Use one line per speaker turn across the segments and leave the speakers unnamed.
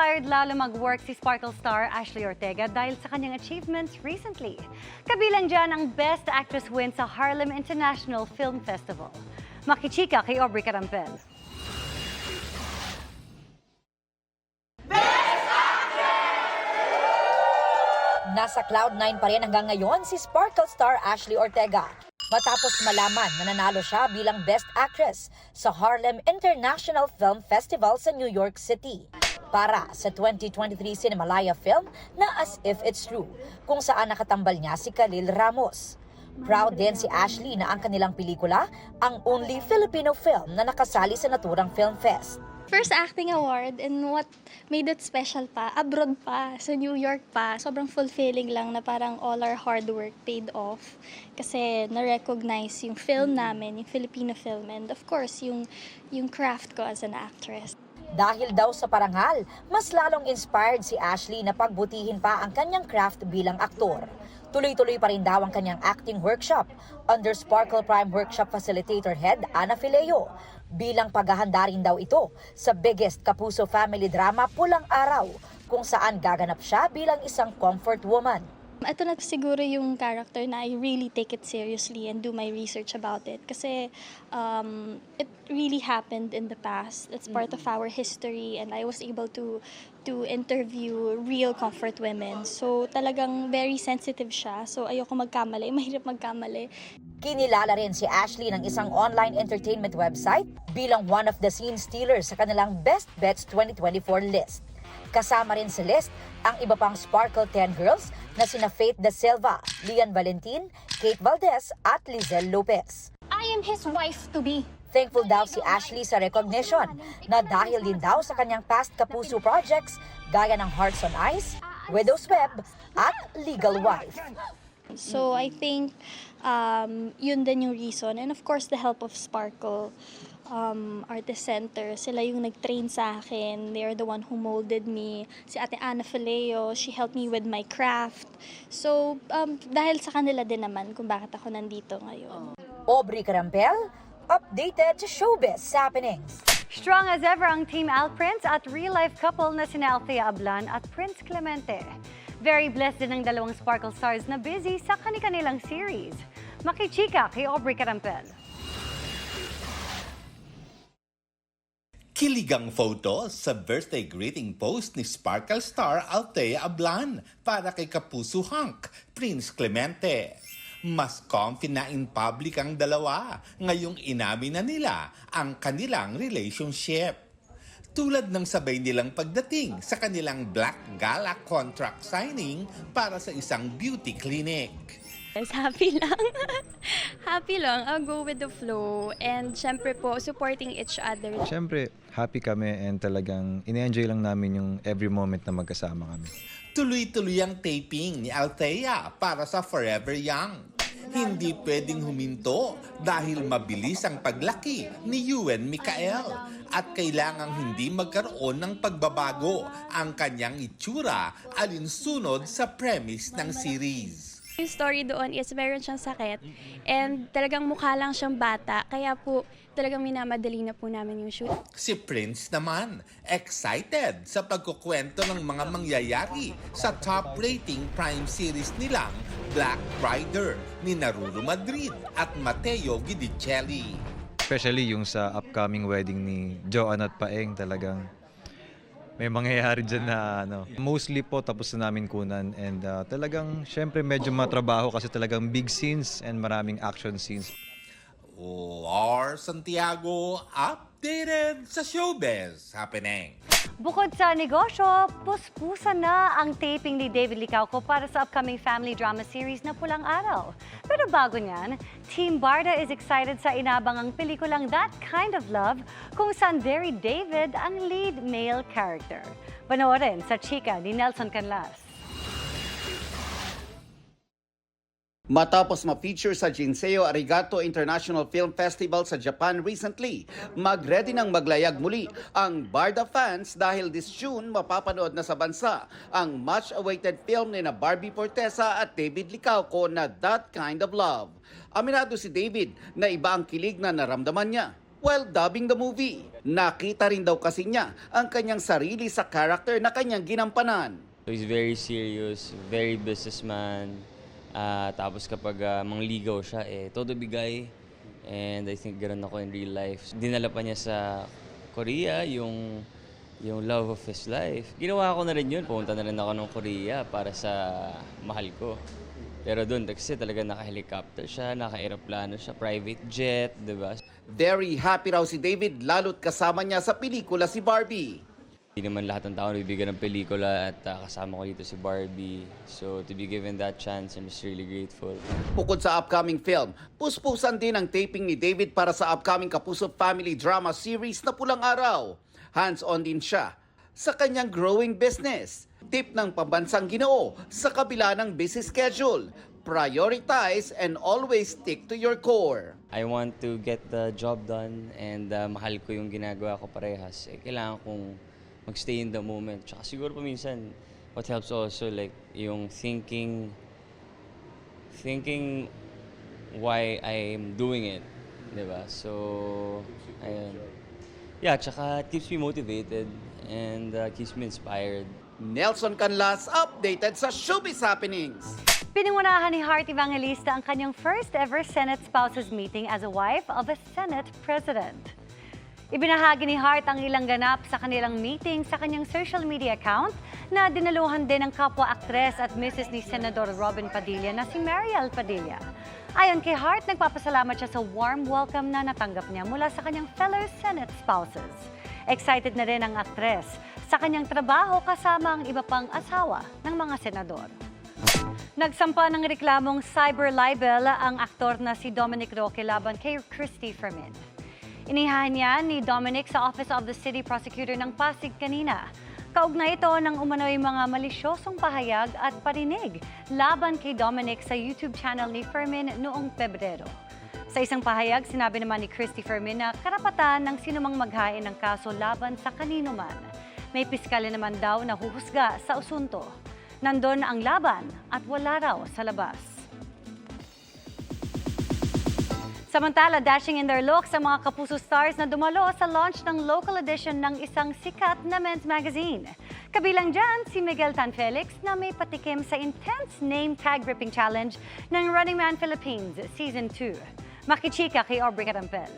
Inspired lalo mag-work si Sparkle star Ashley Ortega dahil sa kanyang achievements recently. Kabilang dyan ang Best Actress win sa Harlem International Film Festival. Makichika kay Aubrey Carampel.
Nasa Cloud9 pa rin hanggang ngayon si Sparkle star Ashley Ortega. Matapos malaman na nanalo siya bilang Best Actress sa Harlem International Film Festival sa New York City para sa 2023 Cinemalaya film na As If It's True, kung saan nakatambal niya si Khalil Ramos. Proud din si Ashley na ang kanilang pelikula ang only Filipino film na nakasali sa naturang film fest.
First acting award, and what made it special pa, abroad pa, sa New York pa. Sobrang fulfilling lang na parang all our hard work paid off. Kasi na-recognize yung film namin, yung Filipino film, and of course, yung craft ko as an actress.
Dahil daw sa parangal, mas lalong inspired si Ashley na pagbutihin pa ang kanyang craft bilang aktor. Tuloy-tuloy pa rin daw ang kanyang acting workshop under Sparkle Prime Workshop Facilitator Head Ana Fileo. Bilang paghahanda rin daw ito sa biggest kapuso family drama Pulang Araw, kung saan gaganap siya bilang isang comfort woman.
Ito na siguro yung character na I really take it seriously and do my research about it. Kasi it really happened in the past. It's part of our history and I was able to interview real comfort women. So talagang very sensitive siya. So ayoko magkamali, mahirap magkamali.
Kinilala rin si Ashley ng isang online entertainment website bilang one of the scene stealers sa kanilang Best Bets 2024 list. Kasama rin sa list ang iba pang Sparkle 10 girls na sina Faith Da Silva, Lian Valentin, Kate Valdez at Lizelle Lopez.
I am his wife-to-be.
Thankful daw si Ashley sa recognition na dahil din daw sa kanyang past kapuso projects gaya ng Hearts on Ice, Widow's Web at Legal Wife.
So I think yun din yung reason. And of course, the help of Sparkle Artist Center. Sila yung nag-train sa akin. They are the one who molded me. Si Ate Ana Fileo, she helped me with my craft. So, dahil sa kanila din naman kung bakit ako nandito ngayon.
Aubrey Carampel, updated sa showbiz happenings.
Strong as ever ang Team Al Prince at real-life couple na sina Althea Ablan at Prince Clemente. Very blessed din ang dalawang Sparkle stars na busy sa kanilang series. Makichika kay Aubrey Carampel.
Kiligang photo sa birthday greeting post ni Sparkle star Althea Ablan para kay kapuso hunk Prince Clemente. Mas comfy na in public ang dalawa ngayong inamin na nila ang kanilang relationship. Tulad ng sabay nilang pagdating sa kanilang Black Gala contract signing para sa isang beauty clinic.
Yes, happy lang. Happy lang. I'll go with the flow. And syempre po, supporting each other.
Syempre, happy kami and talagang ine-enjoy lang namin yung every moment na magkasama kami.
Tuloy-tuloy ang taping ni Althea para sa Forever Young. Hindi pwedeng huminto dahil mabilis ang paglaki ni Ewan Micael at kailangang hindi magkaroon ng pagbabago ang kanyang itsura alinsunod sa premise ng series.
Yung story doon is meron siyang sakit and talagang mukha lang siyang bata. Kaya po talagang minamadali na po namin yung shoot.
Si Prince naman, excited sa pagkukwento ng mga mangyayari sa top rating prime series nilang Black Rider ni Naruro Madrid at Mateo Gidicelli.
Especially yung sa upcoming wedding ni Joanne at Paeng, talagang may mangyayari dyan na mostly po tapos na namin kunan and talagang syempre medyo matrabaho kasi talagang big scenes and maraming action scenes.
Lar Santiago, updated sa showbiz happening.
Bukod sa negosyo, puspusan na ang taping ni David Licauco para sa upcoming family drama series na Pulang Araw. Pero bago niyan, Team Barda is excited sa inabangang pelikulang That Kind of Love kung saan very David ang lead male character. Panoorin sa chika ni Nelson Canlas.
Matapos ma-feature sa Jinseo Arigato International Film Festival sa Japan recently, mag-ready ng maglayag muli ang Barda fans dahil this June mapapanood na sa bansa ang much-awaited film ni na Barbie Fortesa at David Licauco na That Kind of Love. Aminado si David na iba ang kilig na naramdaman niya. while dubbing the movie. Nakita rin daw kasi niya ang kanyang sarili sa character na kanyang ginampanan.
So he's very serious, very businessman. Tapos kapag mangligaw siya, todo bigay. And I think ganoon ako in real life. Dinala pa niya sa Korea yung love of his life. Ginawa ko na rin yun. Pumunta na rin ako ng Korea para sa mahal ko. Pero doon kasi talaga naka-helicopter siya, naka-aeroplano siya, private jet, di ba?
Very happy raw si David lalo't kasama niya sa pelikula si Barbie.
Hindi naman lahat ng tao nabibigyan ng pelikula at kasama ko dito si Barbie. So to be given that chance, I'm just really grateful.
Bukod sa upcoming film, puspusan din ang taping ni David para sa upcoming Kapuso family drama series na Pulang Araw. Hands-on din siya sa kanyang growing business. Tip ng pambansang Ginoo sa kabila ng busy schedule. Prioritize and always stick to your core.
I want to get the job done and mahal ko yung ginagawa ko parehas. Kailangan kong magstay in the moment. Tsaka siguro paminsan, what helps also like yung thinking why I'm doing it. Diba? So, ayun. Yeah, tsaka it keeps me motivated and keeps me inspired.
Nelson Canlas, updated sa Showbiz Happenings.
Pinangunahan ni Heart Evangelista ang kanyang first ever Senate spouses meeting as a wife of a Senate President. Ibinahagi ni Heart ang ilang ganap sa kanilang meeting sa kanyang social media account na dinaluhan din ng kapwa-aktres at Mrs. ni Senador Robin Padilla na si Mariel Padilla. Ayon kay Heart, nagpapasalamat siya sa warm welcome na natanggap niya mula sa kanyang fellow Senate spouses. Excited na rin ang aktres sa kanyang trabaho kasama ang iba pang asawa ng mga senador. Nagsampa ng reklamong cyber libel ang aktor na si Dominic Roque laban kay Christy Fermin. Inihahan niya ni Dominic sa Office of the City Prosecutor ng Pasig kanina. Kaugnay ito ng umano'y mga malisyosong pahayag at parinig laban kay Dominic sa YouTube channel ni Fermin noong Pebrero. Sa isang pahayag, sinabi naman ni Christy Fermin na karapatan ng sinumang maghain ng kaso laban sa kanino man. May piskali naman daw na huhusga sa asunto. Nandun ang laban at wala raw sa labas. Samantala, dashing in their looks ang mga Kapuso stars na dumalo sa launch ng local edition ng isang sikat na men's magazine. Kabilang dyan si Miguel Tan Felix na may patikim sa intense name tag ripping challenge ng Running Man Philippines Season 2. Makichika kay Aubrey Carampel.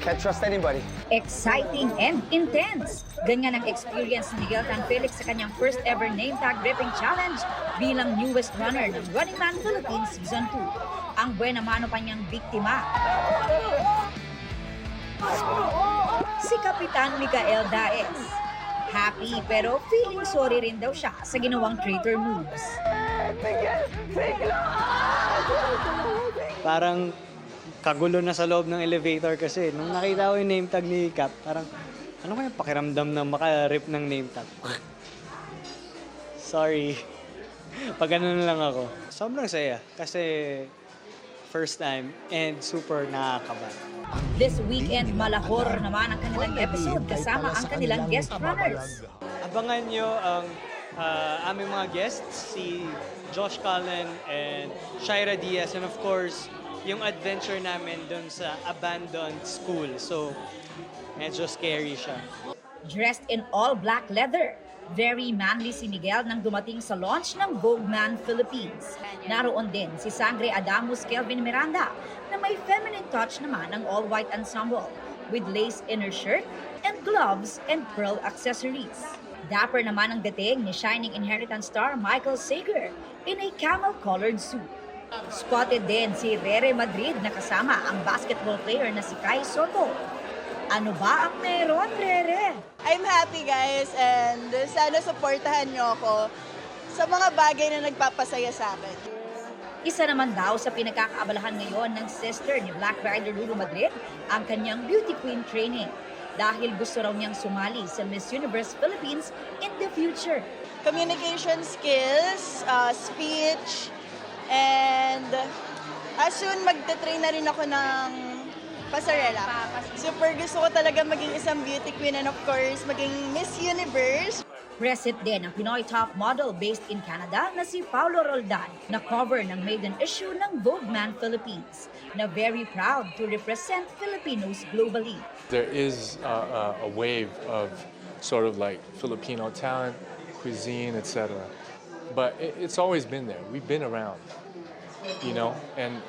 Can't trust anybody.
Exciting and intense. Ganyan ang experience ni Miguel Tan Felix sa kanyang first ever name tag ripping challenge bilang newest runner ng Running Man Philippines Season 2. Ang buena mano pa niyang biktima, si Kapitan Micael Daes. Happy pero feeling sorry rin daw siya sa ginawang traitor moves.
Parang kagulo na sa loob ng elevator kasi nung nakita ko yung name tag ni Cap, parang ano kaya pakiramdam na maka-rip ng name tag? Sorry. Pag ano na lang ako. Sobrang saya kasi first time and super nakakaba.
This weekend, malahor naman ang kanilang episode kasama ang kanilang guest runners.
Abangan nyo ang aming mga guests, si Josh Cullen and Shaira Diaz, and of course, yung adventure namin dun sa abandoned school. So, medyo scary siya.
Dressed in all black leather, very manly si Miguel nang dumating sa launch ng Vogue Man Philippines. Naroon din si Sangre Adamus Kelvin Miranda na may feminine touch naman ang all-white ensemble with lace inner shirt and gloves and pearl accessories. Dapper naman ang dating ni Shining Inheritance star Michael Sager in a camel-colored suit. Spotted din si Rere Madrid na kasama ang basketball player na si Kai Soto. Ano ba ang meron, Rere?
I'm happy guys and sana supportahan niyo ako sa mga bagay na nagpapasaya sa akin.
Isa naman daw sa pinagkakaabalahan ngayon ng sister ni Black Rider Lulu Madrid ang kanyang beauty queen training dahil gusto raw niyang sumali sa Miss Universe Philippines in the future.
Communication skills, speech, and soon magte-train na rin ako ng pasarela. Super gusto ko talaga maging isang beauty queen and of course maging Miss Universe.
Presit din ang Pinoy top model based in Canada na si Paulo Roldan na cover ng maiden issue ng Vogue Man Philippines na very proud to represent Filipinos globally.
There is a wave of sort of like Filipino talent, cuisine, etc. But it's always been there. We've been around, you know, and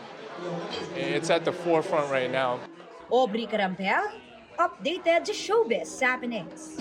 it's at the forefront right now.
Aubrey Carampel, updated sa showbiz happenings.